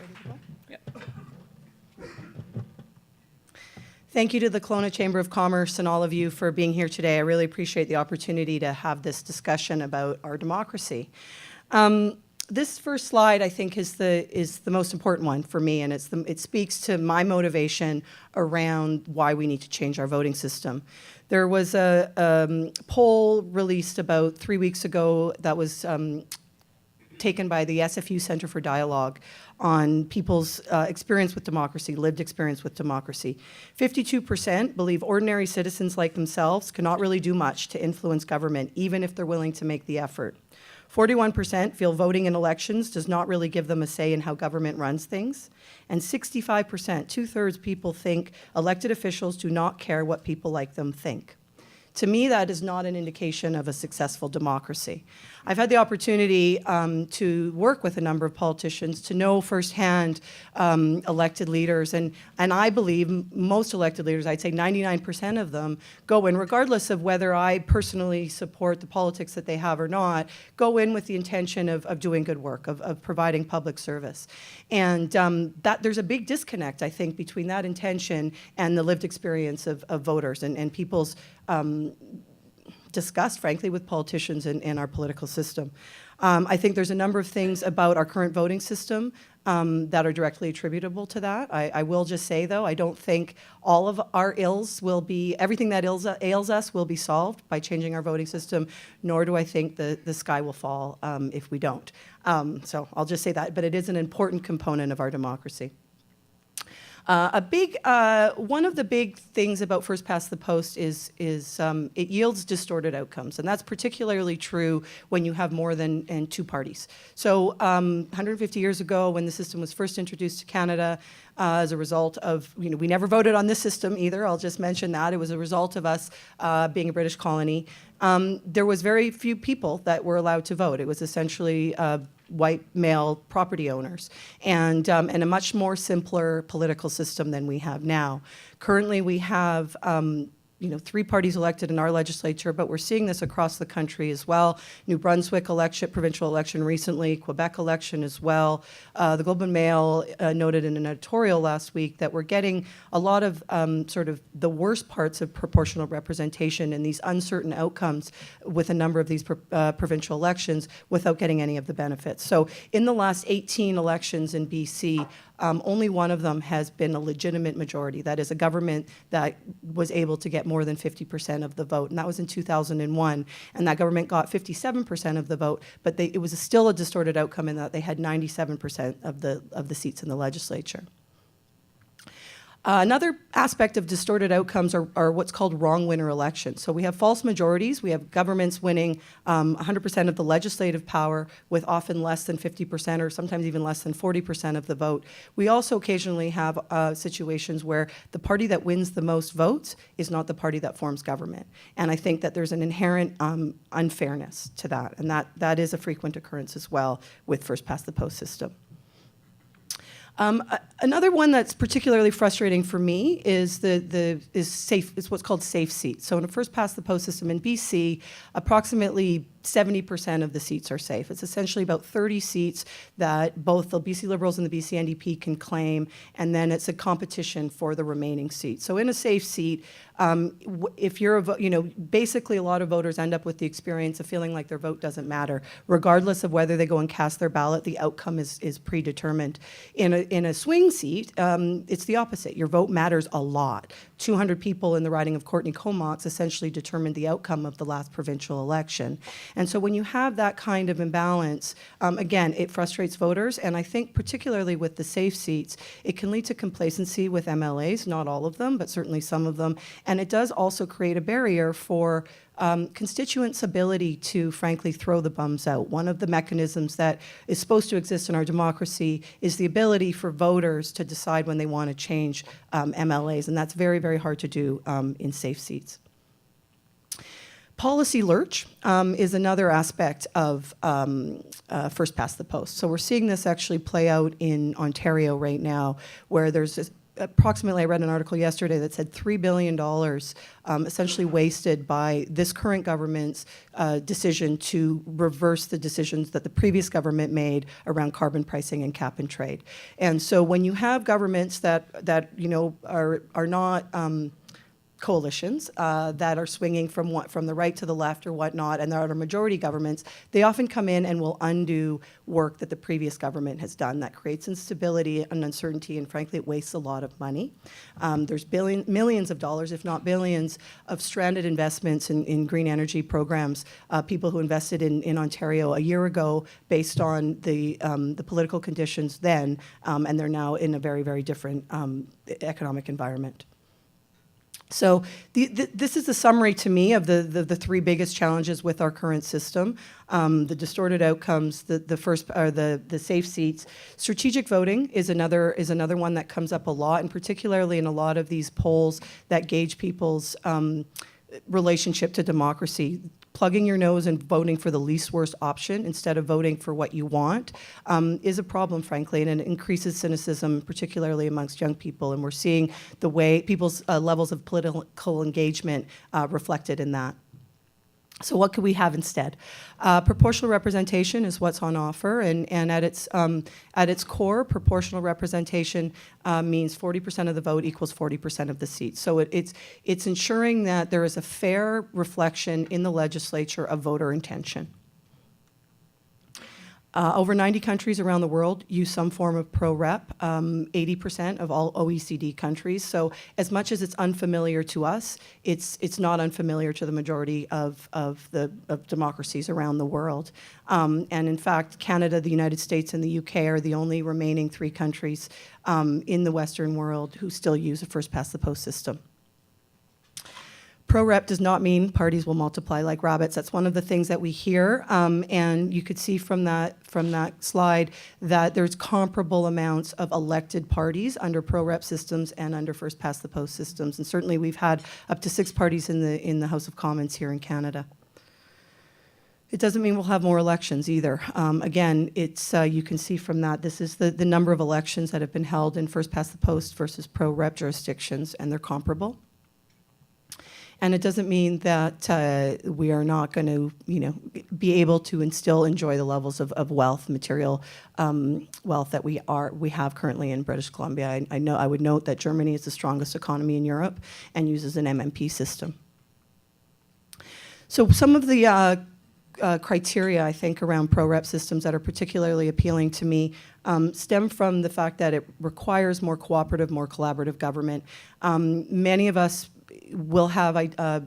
Ready to go? Yep. Thank you to the Kelowna Chamber of Commerce and all of you for being here today. I really appreciate the opportunity to have this discussion about our democracy. This first slide, I think, is the most important one for me, and it speaks to my motivation around why we need to change our voting system. There was a poll released about 3 weeks ago that was taken by the SFU Center for Dialogue on people's experience with democracy, lived experience with democracy. 52% believe ordinary citizens like themselves cannot really do much to influence government, even if they're willing to make the effort. 41% feel voting in elections does not really give them a say in how government runs things. And 65%, two-thirds people think elected officials do not care what people like them think. To me, that is not an indication of a successful democracy. I've had the opportunity to work with a number of politicians, to know firsthand elected leaders, and I believe most elected leaders, I'd say 99% of them, go in, regardless of whether I personally support the politics that they have or not, go in with the intention of doing good work, of providing public service. And that there's a big disconnect, I think, between that intention and the lived experience of voters and people's discussed, frankly, with politicians in our political system. I think there's a number of things about our current voting system that are directly attributable to that. I will just say, though, I don't think all of our ills will be, everything that ails us will be solved by changing our voting system, nor do I think the sky will fall if we don't. So I'll just say that, but it is an important component of our democracy. One of the big things about first past the post is it yields distorted outcomes, and that's particularly true when you have more than two parties. So 150 years ago, when the system was first introduced to Canada, as a result of, we never voted on this system either, I'll just mention that. It was a result of us being a British colony. There was very few people that were allowed to vote. It was essentially white male property owners, and a much more simpler political system than we have now. Currently, we have 3 parties elected in our legislature, but we're seeing this across the country as well. New Brunswick election, provincial election recently, Quebec election as well. The Globe and Mail noted in an editorial last week that we're getting a lot of sort of the worst parts of proportional representation and these uncertain outcomes with a number of these provincial elections without getting any of the benefits. So in the last 18 elections in BC, only one of them has been a legitimate majority. That is a government that was able to get more than 50% of the vote, and that was in 2001. And that government got 57% of the vote, but it was still a distorted outcome in that they had 97% of the seats in the legislature. Another aspect of distorted outcomes are what's called wrong winner elections. So we have false majorities. We have governments winning 100% of the legislative power with often less than 50% or sometimes even less than 40% of the vote. We also occasionally have situations where the party that wins the most votes is not the party that forms government. And I think that there's an inherent unfairness to that. And that is a frequent occurrence as well with first past the post system. Another one that's particularly frustrating for me is what's called safe seats. So in a first past the post system in BC, approximately 70% of the seats are safe. It's essentially about 30 seats that both the BC Liberals and the BC NDP can claim, and then it's a competition for the remaining seats. So in a safe seat, if you're basically a lot of voters end up with the experience of feeling like their vote doesn't matter, regardless of whether they go and cast their ballot. The outcome is predetermined. In a swing seat, it's the opposite. Your vote matters a lot. 200 people in the riding of Courtenay-Comox essentially determined the outcome of the last provincial election. And so when you have that kind of imbalance, again, it frustrates voters, and I think particularly with the safe seats, it can lead to complacency with MLAs, not all of them, but certainly some of them, and it does also create a barrier for constituents' ability to, frankly, throw the bums out. One of the mechanisms that is supposed to exist in our democracy is the ability for voters to decide when they want to change MLAs, and that's very, very hard to do in safe seats. Policy lurch is another aspect of first past the post. So we're seeing this actually play out in Ontario right now, where there's approximately, I read an article yesterday that said $3 billion essentially wasted by this current government's decision to reverse the decisions that the previous government made around carbon pricing and cap and trade. And so when you have governments that you know, are not coalitions that are swinging from the right to the left or whatnot, and there are majority governments, they often come in and will undo work that the previous government has done. That creates instability and uncertainty, and frankly, it wastes a lot of money. There's millions of dollars, if not billions, of stranded investments in green energy programs, people who invested in Ontario a year ago based on the political conditions then, and they're now in a very, very different economic environment. So this is a summary to me of the three biggest challenges with our current system. The distorted outcomes, the first are the safe seats. Strategic voting is another one that comes up a lot, and particularly in a lot of these polls that gauge people's relationship to democracy. Plugging your nose and voting for the least worst option instead of voting for what you want is a problem, frankly, and it increases cynicism, particularly amongst young people. And we're seeing the way people's levels of political engagement reflected in that. So what could we have instead? Proportional representation is what's on offer, and at its core, proportional representation means 40% of the vote equals 40% of the seats. So it's ensuring that there is a fair reflection in the legislature of voter intention. Over 90 countries around the world use some form of pro-rep, 80% of all OECD countries. So as much as it's unfamiliar to us, it's not unfamiliar to the majority of democracies around the world. And in fact, Canada, the United States, and the UK are the only remaining 3 countries in the Western world who still use a first-past-the-post system. Pro-rep does not mean parties will multiply like rabbits. That's one of the things that we hear, and you could see from that slide that there's comparable amounts of elected parties under pro-rep systems and under first-past-the-post systems. And certainly we've had up to 6 parties in the House of Commons here in Canada. It doesn't mean we'll have more elections either. Again, it's you can see from that, this is the number of elections that have been held in first-past-the-post versus pro-rep jurisdictions, and they're comparable. And it doesn't mean that we are not going to, you know, be able to and still enjoy the levels of wealth, material wealth that we have currently in British Columbia. I would note that Germany is the strongest economy in Europe and uses an MMP system. So some of the criteria, I think, around pro-rep systems that are particularly appealing to me stem from the fact that it requires more cooperative, more collaborative government. Many of us will have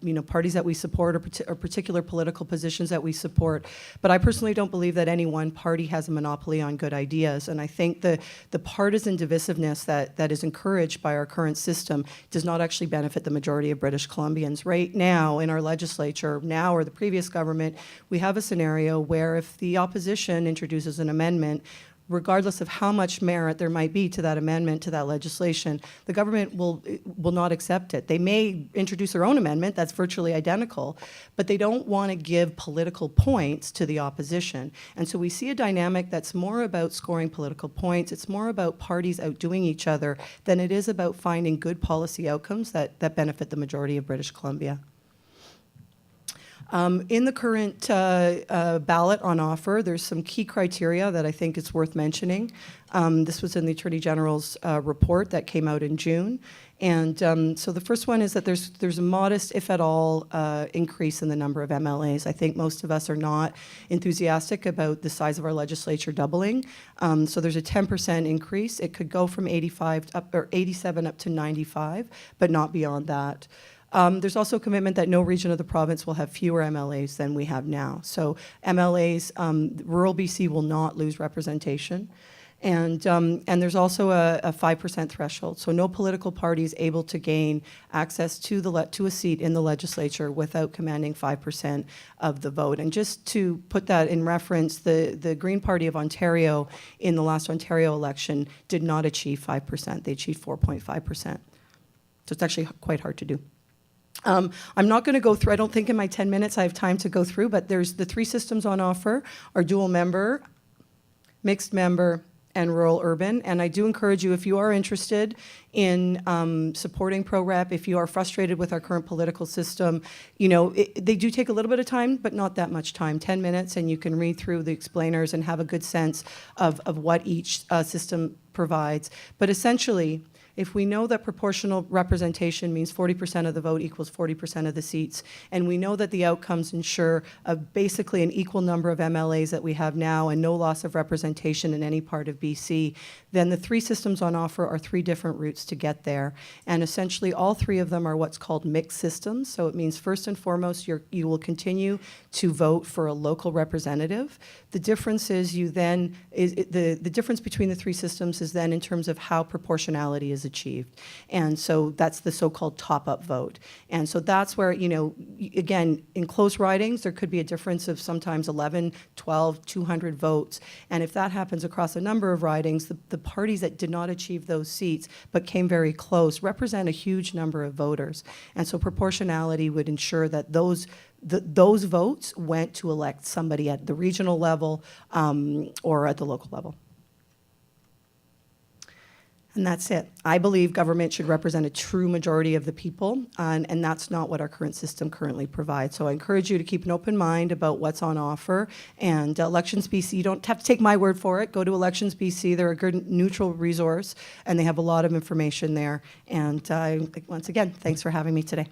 you know, parties that we support or particular political positions that we support, but I personally don't believe that any one party has a monopoly on good ideas, and I think the partisan divisiveness that is encouraged by our current system does not actually benefit the majority of British Columbians. Right now in our legislature, now or the previous government, we have a scenario where if the opposition introduces an amendment, regardless of how much merit there might be to that amendment, to that legislation, the government will not accept it. They may introduce their own amendment that's virtually identical, but they don't want to give political points to the opposition. And so we see a dynamic that's more about scoring political points. It's more about parties outdoing each other than it is about finding good policy outcomes that benefit the majority of British Columbia. In the current ballot on offer, there's some key criteria that I think it's worth mentioning. This was in the Attorney General's report that came out in June. And so the first one is that there's a modest, if at all, increase in the number of MLAs. I think most of us are not enthusiastic about the size of our legislature doubling. So there's a 10% increase. It could go from 87 up to 95, but not beyond that. There's also a commitment that no region of the province will have fewer MLAs than we have now. So MLAs, rural BC will not lose representation. And there's also a 5% threshold. So no political party is able to gain access to a seat in the legislature without commanding 5% of the vote. And just to put that in reference, the Green Party of Ontario in the last Ontario election did not achieve 5%. They achieved 4.5%. So it's actually quite hard to do. I'm not going to go through, I don't think in my 10 minutes I have time to go through, but there's the 3 systems on offer are dual member, mixed member, and rural-urban. And I do encourage you, if you are interested in supporting ProRep, if you are frustrated with our current political system, they do take a little bit of time, but not that much time, 10 minutes, and you can read through the explainers and have a good sense of what each system provides. But essentially, if we know that proportional representation means 40% of the vote equals 40% of the seats, and we know that the outcomes ensure basically an equal number of MLAs that we have now and no loss of representation in any part of BC, then the three systems on offer are three different routes to get there. And essentially all three of them are what's called mixed systems. So it means first and foremost, you will continue to vote for a local representative. The difference is the difference between the three systems is then in terms of how proportionality is achieved. And so that's the so-called top-up vote. And so that's where, again, in close ridings, there could be a difference of sometimes 11, 12, 200 votes. And if that happens across a number of ridings, the parties that did not achieve those seats but came very close represent a huge number of voters. And so proportionality would ensure that those votes went to elect somebody at the regional level or at the local level. And that's it. I believe government should represent a true majority of the people, and that's not what our current system currently provides. So I encourage you to keep an open mind about what's on offer. And Elections BC, you don't have to take my word for it. Go to Elections BC. They're a good neutral resource, and they have a lot of information there. And once again, thanks for having me today.